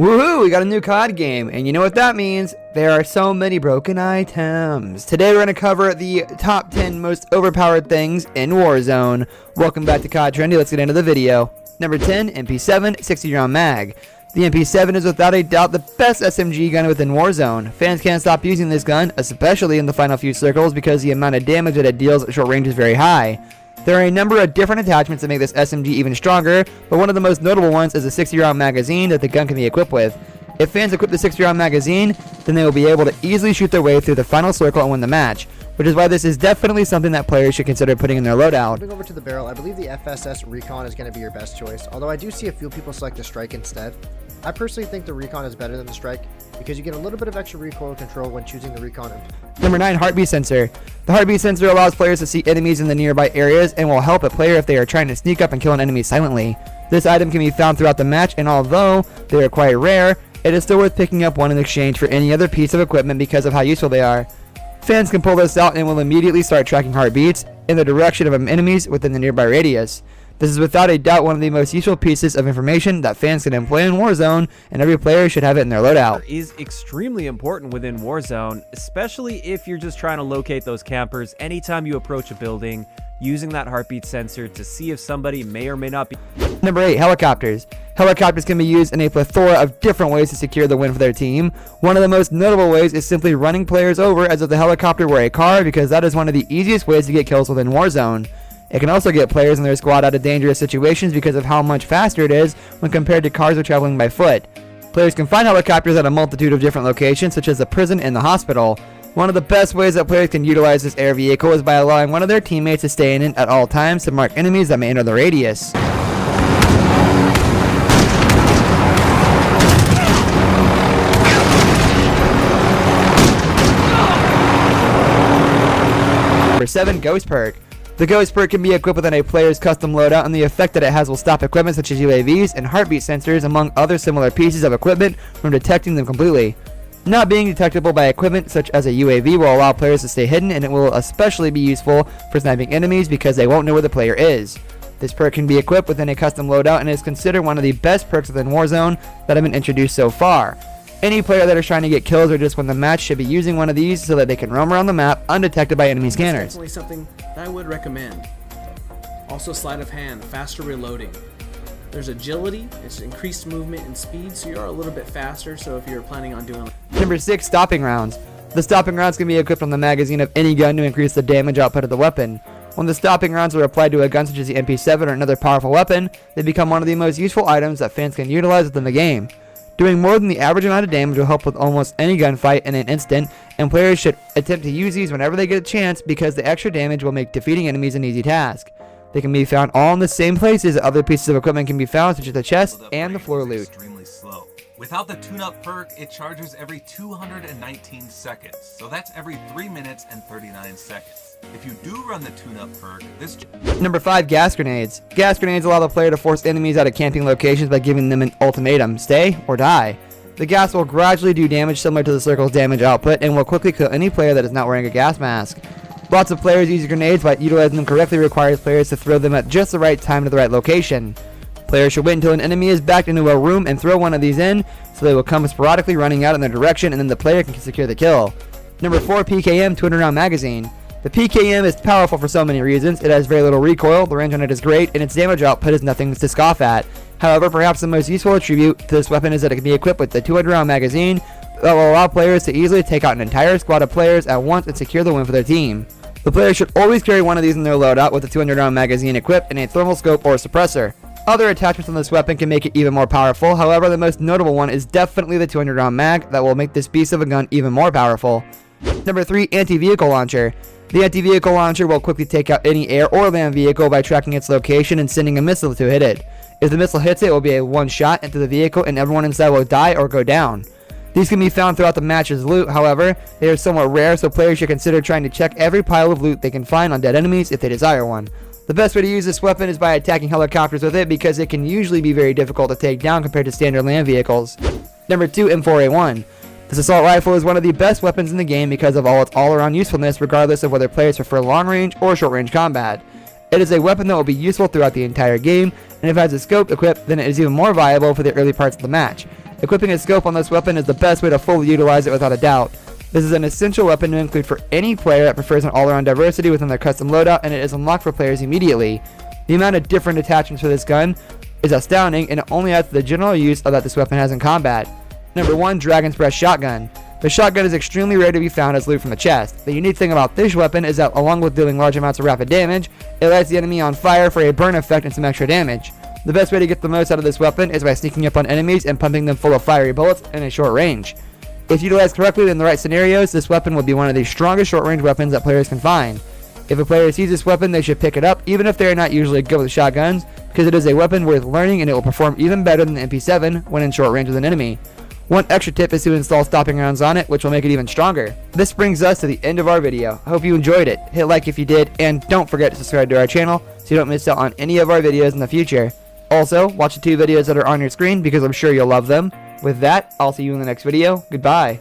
Woohoo, we got a new COD game, and you know what that means? There are so many broken items. Today we're going to cover the top 10 most overpowered things in Warzone. Welcome back to COD Trendy, let's get into the video. Number 10, MP7 60-round mag. The MP7 is without a doubt the best SMG gun within Warzone. Fans can't stop using this gun, especially in the final few circles, because the amount of damage that it deals at short range is very high. There are a number of different attachments that make this SMG even stronger, but one of the most notable ones is a 60-round magazine that the gun can be equipped with. If fans equip the 60-round magazine, then they will be able to easily shoot their way through the final circle and win the match, which is why this is definitely something that players should consider putting in their loadout. Moving over to the barrel, I believe the FSS Recon is going to be your best choice, although I do see a few people select the Strike instead. I personally think the Recon is better than the Strike because you get a little bit of extra recoil control when choosing the Recon. Number 9, heartbeat sensor. The heartbeat sensor allows players to see enemies in the nearby areas and will help a player if they are trying to sneak up and kill an enemy silently. This item can be found throughout the match, and although they are quite rare, it is still worth picking up one in exchange for any other piece of equipment because of how useful they are. Fans can pull this out and will immediately start tracking heartbeats in the direction of enemies within the nearby radius. This is without a doubt one of the most useful pieces of information that fans can employ in Warzone, and every player should have it in their loadout. Is extremely important within Warzone, especially if you're just trying to locate those campers anytime you approach a building, using that heartbeat sensor to see if somebody may or may not be. Number 8, helicopters. Helicopters can be used in a plethora of different ways to secure the win for their team. One of the most notable ways is simply running players over as if the helicopter were a car, because that is one of the easiest ways to get kills within Warzone. It can also get players and their squad out of dangerous situations because of how much faster it is when compared to cars or traveling by foot. Players can find helicopters at a multitude of different locations, such as the prison and the hospital. One of the best ways that players can utilize this air vehicle is by allowing one of their teammates to stay in it at all times to mark enemies that may enter the radius. Number 7, Ghost Perk. The Ghost Perk can be equipped within a player's custom loadout, and the effect that it has will stop equipment such as UAVs and heartbeat sensors, among other similar pieces of equipment, from detecting them completely. Not being detectable by equipment such as a UAV will allow players to stay hidden, and it will especially be useful for sniping enemies because they won't know where the player is. This perk can be equipped within a custom loadout and is considered one of the best perks within Warzone that have been introduced so far. Any player that is trying to get kills or just win the match should be using one of these so that they can roam around the map undetected by enemy scanners. That's definitely something that I would recommend. Also, sleight of hand, faster reloading. There's agility, it's increased movement and speed, so you're a little bit faster, so if you're planning on doing... Number 6, stopping rounds. The stopping rounds can be equipped on the magazine of any gun to increase the damage output of the weapon. When the stopping rounds are applied to a gun such as the MP7 or another powerful weapon, they become one of the most useful items that fans can utilize within the game. Doing more than the average amount of damage will help with almost any gunfight in an instant, and players should attempt to use these whenever they get a chance because the extra damage will make defeating enemies an easy task. They can be found all in the same places that other pieces of equipment can be found, such as the chest and the floor loot. Extremely slow. Without the tune-up perk, it charges every 219 seconds, so that's every 3 minutes and 39 seconds. If you do run the tune-up perk, this... Number 5, gas grenades. Gas grenades allow the player to force enemies out of camping locations by giving them an ultimatum: stay or die. The gas will gradually do damage similar to the circle's damage output and will quickly kill any player that is not wearing a gas mask. Lots of players use grenades, but utilizing them correctly requires players to throw them at just the right time to the right location. Players should wait until an enemy is backed into a room and throw one of these in, so they will come sporadically running out in their direction, and then the player can secure the kill. Number 4, PKM 200-round magazine. The PKM is powerful for so many reasons. It has very little recoil, the range on it is great, and its damage output is nothing to scoff at. However, perhaps the most useful attribute to this weapon is that it can be equipped with the 200-round magazine that will allow players to easily take out an entire squad of players at once and secure the win for their team. The player should always carry one of these in their loadout with a 200-round magazine equipped and a thermal scope or suppressor. Other attachments on this weapon can make it even more powerful, however the most notable one is definitely the 200-round mag that will make this beast of a gun even more powerful. Number 3, anti-vehicle launcher. The anti-vehicle launcher will quickly take out any air or land vehicle by tracking its location and sending a missile to hit it. If the missile hits it, it will be a one shot into the vehicle and everyone inside will die or go down. These can be found throughout the match's loot, however, they are somewhat rare, so players should consider trying to check every pile of loot they can find on dead enemies if they desire one. The best way to use this weapon is by attacking helicopters with it because it can usually be very difficult to take down compared to standard land vehicles. Number 2, M4A1. This assault rifle is one of the best weapons in the game because of all its all-around usefulness regardless of whether players prefer long-range or short-range combat. It is a weapon that will be useful throughout the entire game, and if it has a scope equipped, then it is even more viable for the early parts of the match. Equipping a scope on this weapon is the best way to fully utilize it without a doubt. This is an essential weapon to include for any player that prefers an all-around diversity within their custom loadout, and it is unlocked for players immediately. The amount of different attachments for this gun is astounding, and it only adds to the general use that this weapon has in combat. Number 1, Dragon's Breath Shotgun. The shotgun is extremely rare to be found as loot from the chest. The unique thing about this weapon is that along with dealing large amounts of rapid damage, it lights the enemy on fire for a burn effect and some extra damage. The best way to get the most out of this weapon is by sneaking up on enemies and pumping them full of fiery bullets in a short range. If utilized correctly in the right scenarios, this weapon will be one of the strongest short-range weapons that players can find. If a player sees this weapon, they should pick it up, even if they are not usually good with shotguns, because it is a weapon worth learning and it will perform even better than the MP7 when in short range with an enemy. One extra tip is to install stopping rounds on it, which will make it even stronger. This brings us to the end of our video. I hope you enjoyed it. Hit like if you did, and don't forget to subscribe to our channel so you don't miss out on any of our videos in the future. Also, watch the 2 videos that are on your screen because I'm sure you'll love them. With that, I'll see you in the next video. Goodbye.